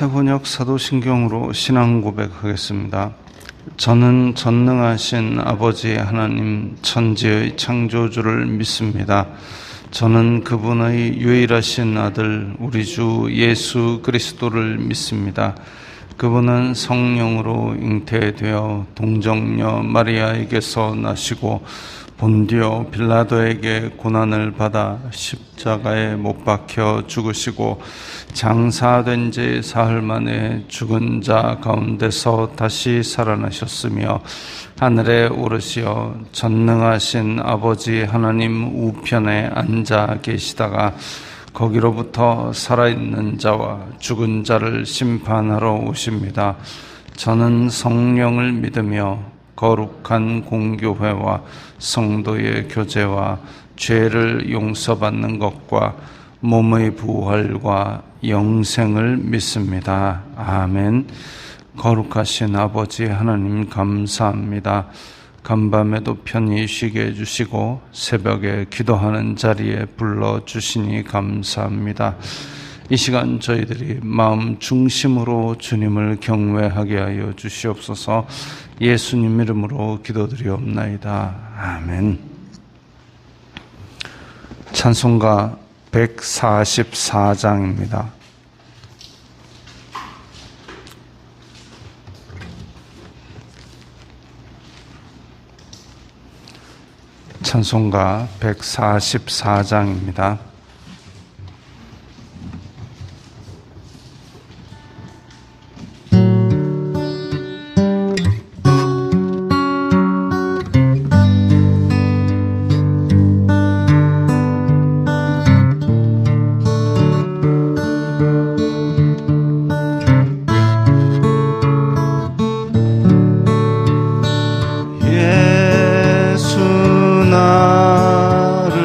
새번역 사도신경으로 신앙 고백하겠습니다. 저는 전능하신 아버지 하나님 천지의 창조주를 믿습니다. 저는 그분의 유일하신 아들 우리 주 예수 그리스도를 믿습니다. 그분은 성령으로 잉태되어 동정녀 마리아에게서 나시고 본디오 빌라도에게 고난을 받아 십자가에 못 박혀 죽으시고 장사된 지 사흘 만에 죽은 자 가운데서 다시 살아나셨으며 하늘에 오르시어 전능하신 아버지 하나님 우편에 앉아 계시다가 거기로부터 살아있는 자와 죽은 자를 심판하러 오십니다. 저는 성령을 믿으며 거룩한 공교회와 성도의 교제와 죄를 용서받는 것과 몸의 부활과 영생을 믿습니다. 아멘. 거룩하신 아버지 하나님 감사합니다. 간밤에도 편히 쉬게 해주시고 새벽에 기도하는 자리에 불러주시니 감사합니다. 이 시간 저희들이 마음 중심으로 주님을 경외하게 하여 주시옵소서. 예수님 이름으로 기도드리옵나이다. 아멘. 찬송가 144장입니다. 찬송가 144장입니다. 예수 나를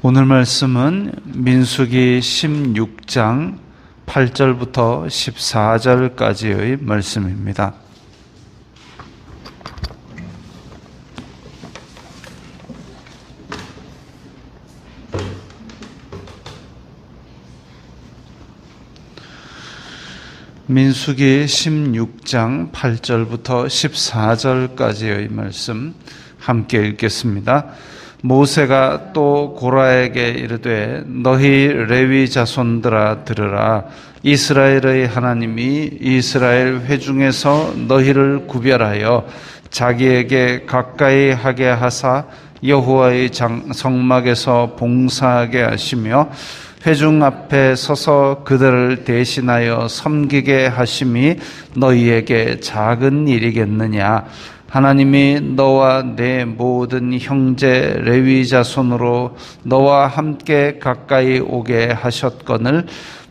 오늘 말씀은 민수기 16장 8절부터 14절까지의 말씀입니다. 민수기 16장 8절부터 14절까지의 말씀 함께 읽겠습니다. 모세가 또 고라에게 이르되 너희 레위 자손들아 들으라. 이스라엘의 하나님이 이스라엘 회중에서 너희를 구별하여 자기에게 가까이 하게 하사 여호와의 성막에서 봉사하게 하시며 회중 앞에 서서 그들을 대신하여 섬기게 하심이 너희에게 작은 일이겠느냐. 하나님이 너와 내 모든 형제 레위 자손으로 너와 함께 가까이 오게 하셨거늘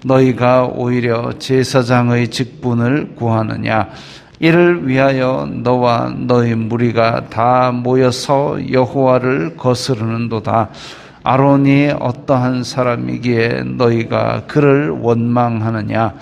너희가 오히려 제사장의 직분을 구하느냐. 이를 위하여 너와 너희 무리가 다 모여서 여호와를 거스르는도다. 아론이 어떠한 사람이기에 너희가 그를 원망하느냐.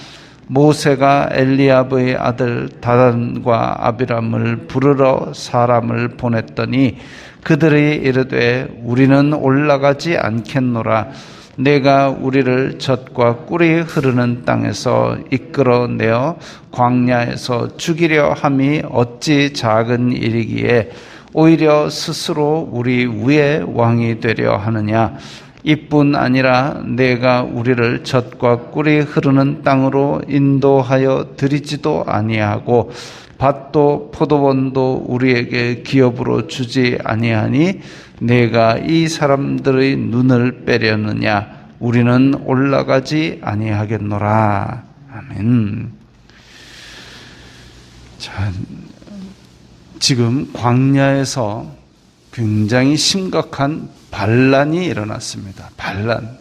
모세가 엘리압의 아들 다단과 아비람을 부르러 사람을 보냈더니 그들이 이르되 우리는 올라가지 않겠노라. 내가 우리를 젖과 꿀이 흐르는 땅에서 이끌어내어 광야에서 죽이려 함이 어찌 작은 일이기에 오히려 스스로 우리 위에 왕이 되려 하느냐. 이뿐 아니라 내가 우리를 젖과 꿀이 흐르는 땅으로 인도하여 드리지도 아니하고 밭도 포도원도 우리에게 기업으로 주지 아니하니 내가 이 사람들의 눈을 빼려느냐. 우리는 올라가지 아니하겠노라. 아멘. 자, 지금 광야에서 굉장히 심각한 반란이 일어났습니다. 반란.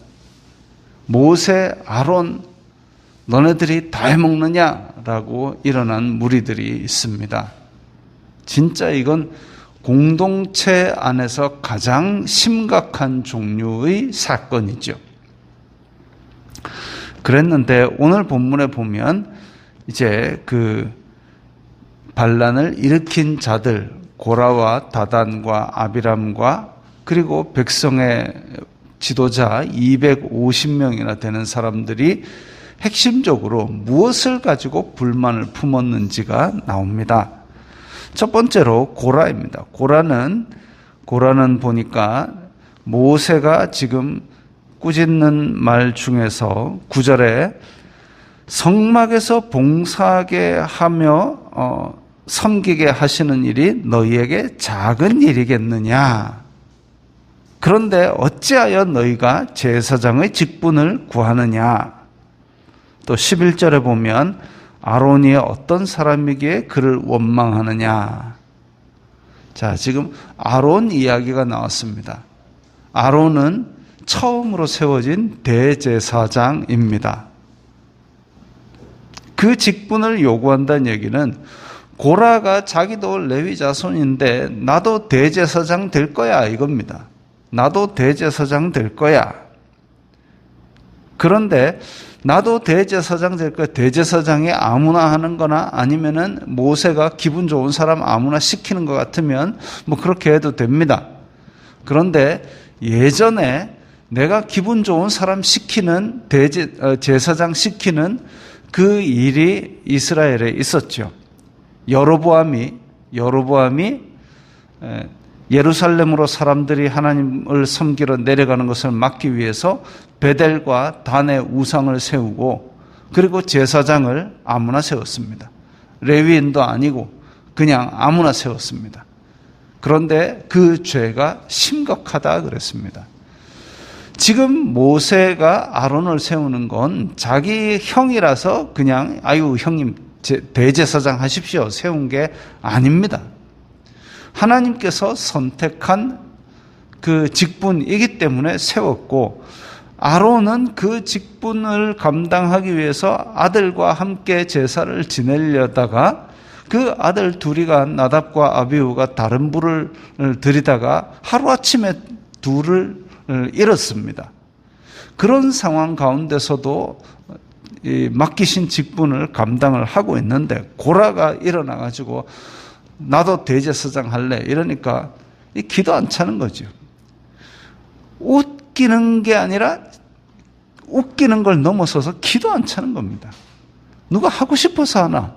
모세, 아론, 너네들이 다 해먹느냐라고 일어난 무리들이 있습니다. 진짜 이건 공동체 안에서 가장 심각한 종류의 사건이죠. 그랬는데 오늘 본문에 보면 이제 그 반란을 일으킨 자들, 고라와 다단과 아비람과 그리고 백성의 지도자 250명이나 되는 사람들이 핵심적으로 무엇을 가지고 불만을 품었는지가 나옵니다. 첫 번째로 고라입니다. 고라는 보니까 모세가 지금 꾸짖는 말 중에서 9절에 성막에서 봉사하게 하며 섬기게 하시는 일이 너희에게 작은 일이겠느냐. 그런데 어찌하여 너희가 제사장의 직분을 구하느냐. 또 11절에 보면 아론이 어떤 사람이기에 그를 원망하느냐. 자, 지금 아론 이야기가 나왔습니다. 아론은 처음으로 세워진 대제사장입니다. 그 직분을 요구한다는 얘기는 고라가 자기도 레위 자손인데 나도 대제사장 될 거야 이겁니다. 나도 대제사장 될 거야. 그런데 나도 대제사장 될 거야. 대제사장이 아무나 하는 거나 아니면은 모세가 기분 좋은 사람 아무나 시키는 것 같으면 뭐 그렇게 해도 됩니다. 그런데 예전에 내가 기분 좋은 사람 시키는 제사장 시키는 그 일이 이스라엘에 있었죠. 여로보암이 예루살렘으로 사람들이 하나님을 섬기러 내려가는 것을 막기 위해서 베델과 단의 우상을 세우고 그리고 제사장을 아무나 세웠습니다. 레위인도 아니고 그냥 아무나 세웠습니다. 그런데 그 죄가 심각하다 그랬습니다. 지금 모세가 아론을 세우는 건 자기 형이라서 그냥 아유 형님 대제사장 하십시오 세운 게 아닙니다. 하나님께서 선택한 그 직분이기 때문에 세웠고 아론은 그 직분을 감당하기 위해서 아들과 함께 제사를 지내려다가 그 아들 둘이가 나답과 아비후가 다른 불을 들이다가 하루아침에 둘을 잃었습니다. 그런 상황 가운데서도 이 맡기신 직분을 감당을 하고 있는데 고라가 일어나가지고 나도 대제사장 할래 이러니까 이 기도 안 차는 거죠. 웃기는 게 아니라 웃기는 걸 넘어서서 기도 안 차는 겁니다. 누가 하고 싶어서 하나.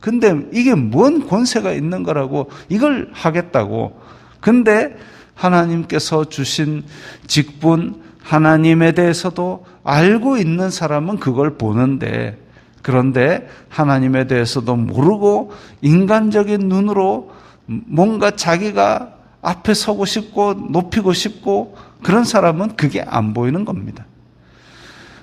근데 이게 뭔 권세가 있는 거라고 이걸 하겠다고. 근데 하나님께서 주신 직분, 하나님에 대해서도 알고 있는 사람은 그걸 보는데, 그런데 하나님에 대해서도 모르고 인간적인 눈으로 뭔가 자기가 앞에 서고 싶고 높이고 싶고 그런 사람은 그게 안 보이는 겁니다.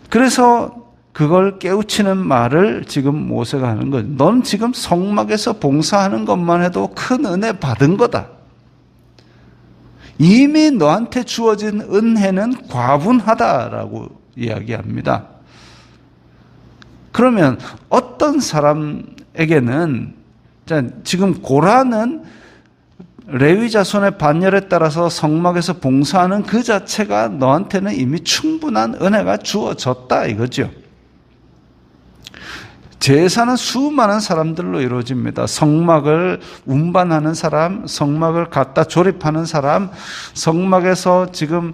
그래서 그걸 깨우치는 말을 지금 모세가 하는 거예요. 넌 지금 성막에서 봉사하는 것만 해도 큰 은혜 받은 거다. 이미 너한테 주어진 은혜는 과분하다라고 이야기합니다. 그러면 어떤 사람에게는, 지금 고라는 레위 자손의 반열에 따라서 성막에서 봉사하는 그 자체가 너한테는 이미 충분한 은혜가 주어졌다 이거죠. 제사는 수많은 사람들로 이루어집니다. 성막을 운반하는 사람, 성막을 갖다 조립하는 사람, 성막에서 지금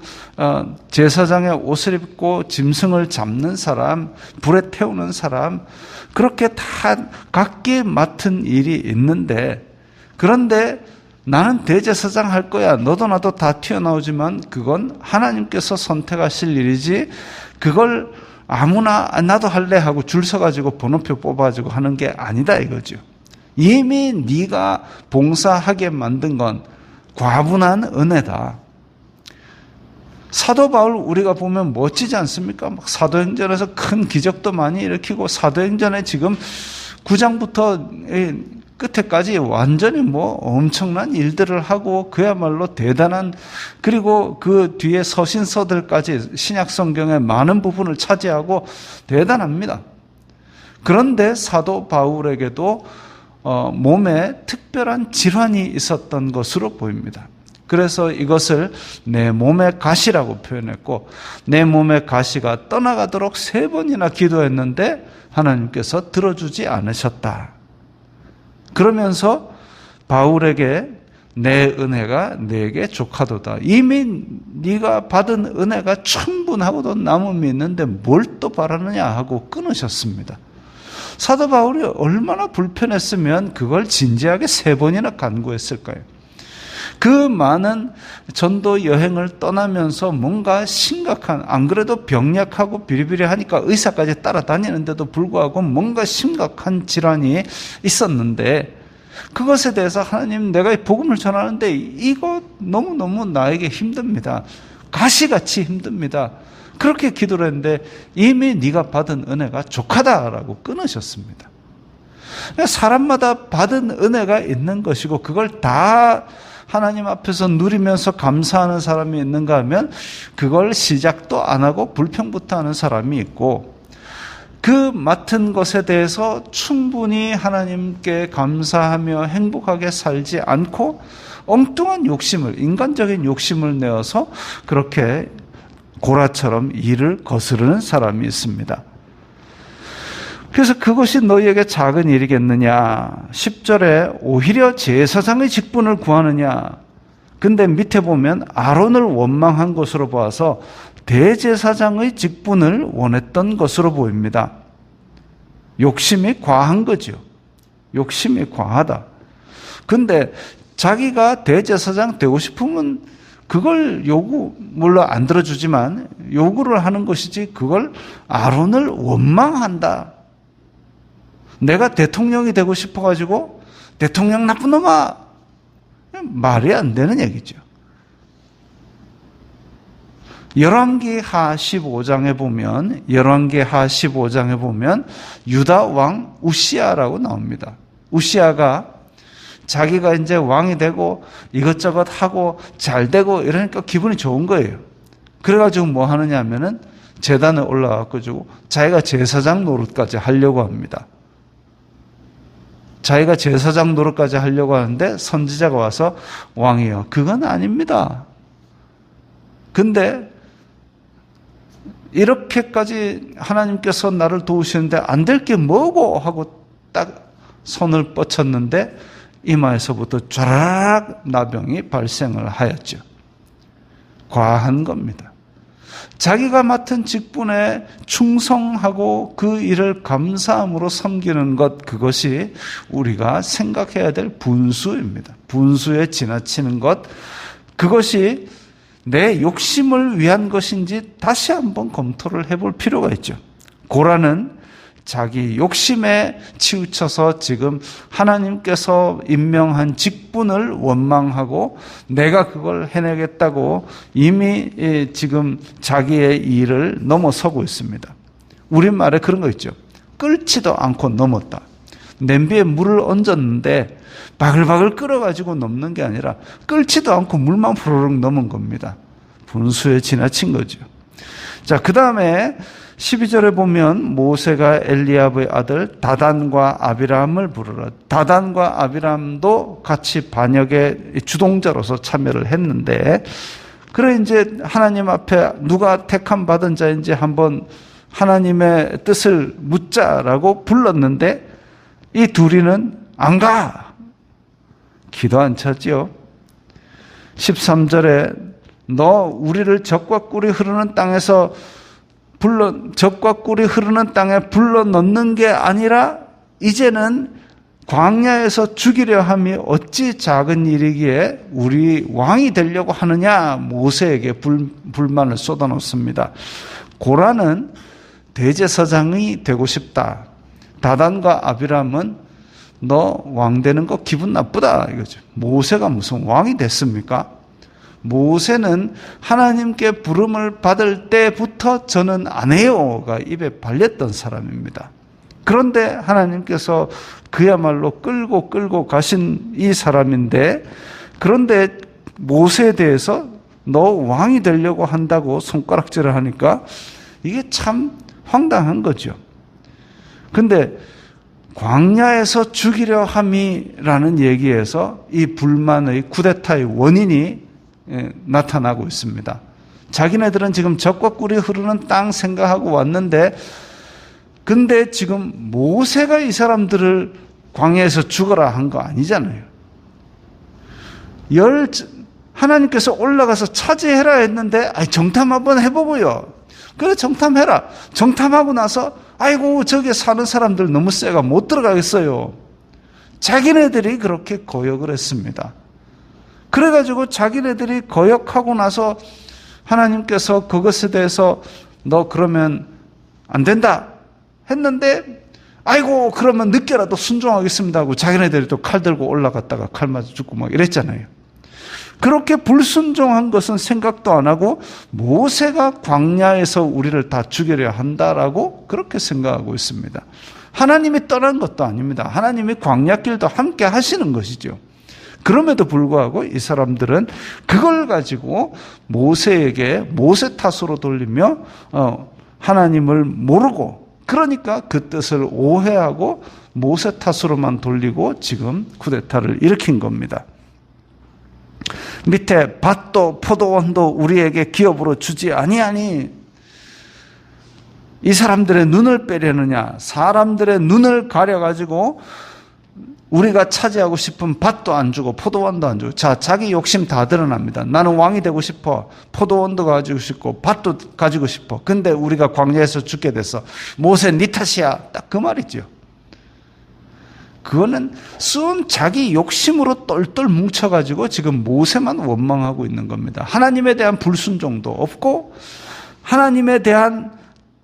제사장의 옷을 입고 짐승을 잡는 사람, 불에 태우는 사람, 그렇게 다 각기 맡은 일이 있는데, 그런데 나는 대제사장 할 거야. 너도 나도 다 튀어나오지만 그건 하나님께서 선택하실 일이지, 그걸 아무나 나도 할래 하고 줄 서가지고 번호표 뽑아가지고 하는 게 아니다 이거죠. 이미 네가 봉사하게 만든 건 과분한 은혜다. 사도 바울 우리가 보면 멋지지 않습니까? 막 사도행전에서 큰 기적도 많이 일으키고 사도행전에 지금 9장부터 끝에까지 완전히 엄청난 일들을 하고 그야말로 대단한, 그리고 그 뒤에 서신서들까지 신약 성경의 많은 부분을 차지하고 대단합니다. 그런데 사도 바울에게도 몸에 특별한 질환이 있었던 것으로 보입니다. 그래서 이것을 내 몸의 가시라고 표현했고, 내 몸의 가시가 떠나가도록 3번이나 기도했는데 하나님께서 들어주지 않으셨다. 그러면서 바울에게 내 은혜가 네게 족하도다. 이미 네가 받은 은혜가 충분하고도 남음이 있는데 뭘 또 바라느냐 하고 끊으셨습니다. 사도 바울이 얼마나 불편했으면 그걸 진지하게 3번이나 간구했을까요? 그 많은 전도 여행을 떠나면서 뭔가 심각한, 안 그래도 병약하고 비리비리하니까 의사까지 따라다니는데도 불구하고 뭔가 심각한 질환이 있었는데, 그것에 대해서 하나님, 내가 복음을 전하는데 이거 너무너무 나에게 힘듭니다. 가시같이 힘듭니다. 그렇게 기도를 했는데 이미 네가 받은 은혜가 족하다라고 끊으셨습니다. 사람마다 받은 은혜가 있는 것이고 그걸 다 하나님 앞에서 누리면서 감사하는 사람이 있는가 하면 그걸 시작도 안 하고 불평부터 하는 사람이 있고, 그 맡은 것에 대해서 충분히 하나님께 감사하며 행복하게 살지 않고 엉뚱한 욕심을, 인간적인 욕심을 내어서 그렇게 고라처럼 일을 거스르는 사람이 있습니다. 그래서 그것이 너희에게 작은 일이겠느냐. 10절에 오히려 제사장의 직분을 구하느냐. 근데 밑에 보면 아론을 원망한 것으로 봐서 대제사장의 직분을 원했던 것으로 보입니다. 욕심이 과한 거죠. 욕심이 과하다. 근데 자기가 대제사장 되고 싶으면 그걸 물론 안 들어주지만 요구를 하는 것이지, 그걸 아론을 원망한다. 내가 대통령이 되고 싶어가지고 대통령 나쁜 놈아, 말이 안 되는 얘기죠. 열왕기하 15장에 보면 유다 왕 우시아라고 나옵니다. 우시아가 자기가 이제 왕이 되고 이것저것 하고 잘 되고 이러니까 기분이 좋은 거예요. 그래가지고 뭐 하느냐 하면은 제단에 올라가가지고 자기가 제사장 노릇까지 하려고 합니다. 자기가 제사장 노릇까지 하려고 하는데 선지자가 와서 왕이여, 그건 아닙니다. 근데 이렇게까지 하나님께서 나를 도우시는데 안 될 게 뭐고 하고 딱 손을 뻗쳤는데 이마에서부터 쫘라락 나병이 발생을 하였죠. 과한 겁니다. 자기가 맡은 직분에 충성하고 그 일을 감사함으로 섬기는 것, 그것이 우리가 생각해야 될 분수입니다. 분수에 지나치는 것, 그것이 내 욕심을 위한 것인지 다시 한번 검토를 해볼 필요가 있죠. 고라는 자기 욕심에 치우쳐서 지금 하나님께서 임명한 직분을 원망하고 내가 그걸 해내겠다고 이미 지금 자기의 일을 넘어서고 있습니다. 우리말에 그런 거 있죠. 끓지도 않고 넘었다. 냄비에 물을 얹었는데 바글바글 끓어가지고 넘는 게 아니라 끓지도 않고 물만 후루룩 넘은 겁니다. 분수에 지나친 거죠. 자, 그 다음에 12절에 보면 모세가 엘리압의 아들 다단과 아비람을 부르라. 다단과 아비람도 같이 반역의 주동자로서 참여를 했는데, 그래 이제 하나님 앞에 누가 택함 받은 자인지 한번 하나님의 뜻을 묻자라고 불렀는데 이 둘이는 안 가. 기도 안 차지요. 13절에 너 우리를 적과 꿀이 흐르는 땅에서 적과 꿀이 흐르는 땅에 불러 넣는 게 아니라 이제는 광야에서 죽이려 함이 어찌 작은 일이기에 우리 왕이 되려고 하느냐. 모세에게 불만을 쏟아놓습니다. 고라는 대제사장이 되고 싶다. 다단과 아비람은 너 왕 되는 거 기분 나쁘다 이거죠. 모세가 무슨 왕이 됐습니까? 모세는 하나님께 부름을 받을 때부터 저는 안 해요가 입에 발렸던 사람입니다. 그런데 하나님께서 그야말로 끌고 가신 이 사람인데, 그런데 모세에 대해서 너 왕이 되려고 한다고 손가락질을 하니까 이게 참 황당한 거죠. 근데 광야에서 죽이려 함이라는 얘기에서 이 불만의 쿠데타의 원인이 나타나고 있습니다. 자기네들은 지금 적과 꿀이 흐르는 땅 생각하고 왔는데, 근데 지금 모세가 이 사람들을 광야에서 죽어라 한 거 아니잖아요. 하나님께서 올라가서 차지해라 했는데 정탐 한번 해보고요. 그래 정탐해라. 정탐하고 나서 아이고 저기 사는 사람들 너무 세가 못 들어가겠어요. 자기네들이 그렇게 거역을 했습니다. 그래가지고 자기네들이 거역하고 나서 하나님께서 그것에 대해서 너 그러면 안 된다 했는데 아이고 그러면 늦게라도 순종하겠습니다 하고 자기네들이 또 칼 들고 올라갔다가 칼 맞아 죽고 막 이랬잖아요. 그렇게 불순종한 것은 생각도 안 하고 모세가 광야에서 우리를 다 죽이려 한다라고 그렇게 생각하고 있습니다. 하나님이 떠난 것도 아닙니다. 하나님이 광야길도 함께 하시는 것이죠. 그럼에도 불구하고 이 사람들은 그걸 가지고 모세에게 모세 탓으로 돌리며 하나님을 모르고, 그러니까 그 뜻을 오해하고 모세 탓으로만 돌리고 지금 쿠데타를 일으킨 겁니다. 밑에 밭도 포도원도 우리에게 기업으로 주지 아니하니 이 사람들의 눈을 빼려느냐. 사람들의 눈을 가려가지고 우리가 차지하고 싶은 밭도 안 주고 포도원도 안 주고, 자, 자기 욕심 다 드러납니다. 나는 왕이 되고 싶어. 포도원도 가지고 싶고 밭도 가지고 싶어. 근데 우리가 광야에서 죽게 됐어. 모세 네 탓이야. 딱 그 말이죠. 그거는 순 자기 욕심으로 똘똘 뭉쳐가지고 지금 모세만 원망하고 있는 겁니다. 하나님에 대한 불순종도 없고 하나님에 대한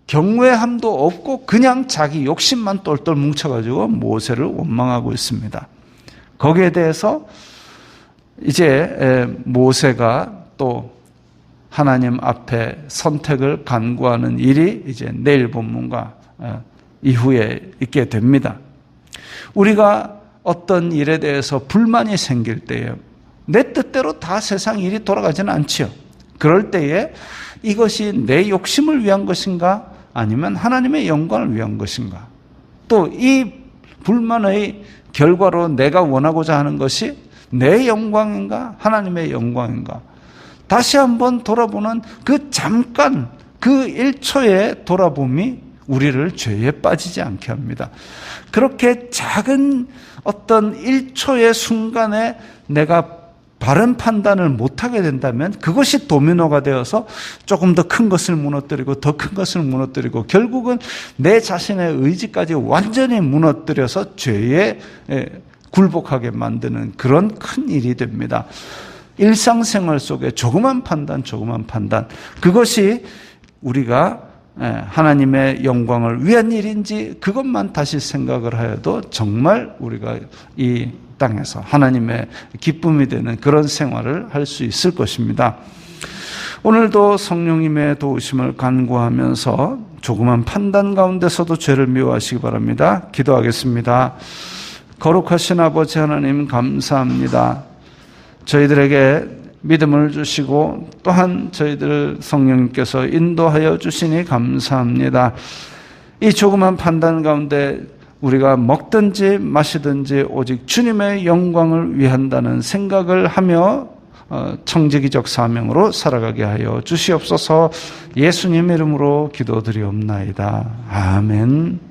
경외함도 없고 그냥 자기 욕심만 똘똘 뭉쳐가지고 모세를 원망하고 있습니다. 거기에 대해서 이제 모세가 또 하나님 앞에 선택을 간구하는 일이 이제 내일 본문과 이후에 있게 됩니다. 우리가 어떤 일에 대해서 불만이 생길 때에 내 뜻대로 다 세상 일이 돌아가지는 않지요. 그럴 때에 이것이 내 욕심을 위한 것인가 아니면 하나님의 영광을 위한 것인가, 또 이 불만의 결과로 내가 원하고자 하는 것이 내 영광인가 하나님의 영광인가, 다시 한번 돌아보는 그 잠깐, 그 1초의 돌아봄이 우리를 죄에 빠지지 않게 합니다. 그렇게 작은 어떤 1초의 순간에 내가 바른 판단을 못하게 된다면 그것이 도미노가 되어서 조금 더 큰 것을 무너뜨리고 더 큰 것을 무너뜨리고 결국은 내 자신의 의지까지 완전히 무너뜨려서 죄에 굴복하게 만드는 그런 큰 일이 됩니다. 일상생활 속에 조그만 판단, 그것이 우리가 하나님의 영광을 위한 일인지 그것만 다시 생각을 하여도 정말 우리가 이 땅에서 하나님의 기쁨이 되는 그런 생활을 할 수 있을 것입니다. 오늘도 성령님의 도우심을 간구하면서 조그만 판단 가운데서도 죄를 미워하시기 바랍니다. 기도하겠습니다. 거룩하신 아버지 하나님 감사합니다. 저희들에게 믿음을 주시고 또한 저희들 성령님께서 인도하여 주시니 감사합니다. 이 조그만 판단 가운데 우리가 먹든지 마시든지 오직 주님의 영광을 위한다는 생각을 하며 청지기적 사명으로 살아가게 하여 주시옵소서. 예수님 이름으로 기도드리옵나이다. 아멘.